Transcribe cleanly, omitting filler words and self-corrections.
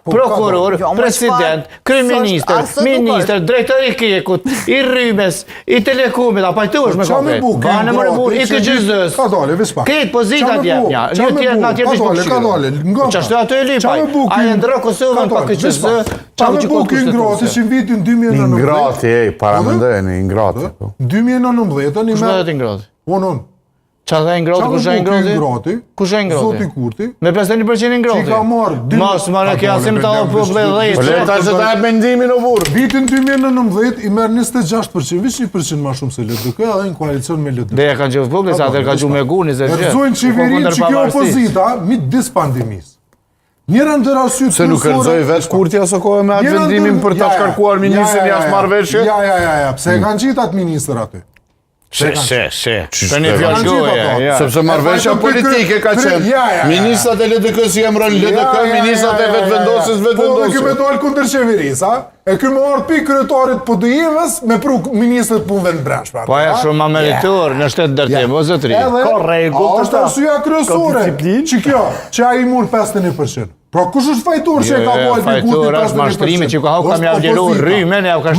prokuror, president, kryeministër, ministër, drejtori i Kekut, i Rrymes, i Telekomit, a pajtohesh me kope? Banë më rëbur, i KGZ-s. Këtë pozitat jepnja. Një tjerë nga tjerë të qashtu ato e lypaj. A e ndërë Kosovën pa KGZ, qa me buki Ingrati që në vitin 2019. Ingrati, paramendojnë, Ingrati. 2019, një me... Kush dhe Ingrati? Unë. Qa dhe Ingrati, kush dhe Ingrati? Kush dhe Ingrati? Zoti Kurti. Me 51% Ingrati? Që ka marrë... Mas, mara kja asim ta po dhe Po leta që ta e mendimin o burë. Vitin 2019 i merë 26%, vish 1% ma shumë se LDK, edhe në koalicion me LDK. Dhe e kanë gjithë publik, sa atër ka gju me gu, 20 gjë. Rëzojnë qeverin që kjo opozita, mi dis pandemis. Njëra ndër arsye Se nuk rëzoj veç Kurti aso kohë me atë vendimin për ta shkarkuar ministrin jashtë marrëveshje? Ja, pse e kanë qitë atë minister aty? She. Për një fjallë goje. Sepse marrëveshja politike ka qenë. Ministrat e LDK-s i emron LDK, ministrat e vetë vendosis. Po dhe kjo me dojnë kundër qeveris, a? E kjo me orë pi kryetarit PD-jeve-s me pru ministrat punëve në brendshme. Po e shumë ma meritor në shtetë dërtim, o zëtri. Ka regull të ta. A është arsyeja kryesore që kjo, që a i mur 51%. Pra kush është fajtor që e ka bojt një guti 51%? Fajtor është mashtrimi që ka hau kam javë gjeru rrymen e au ka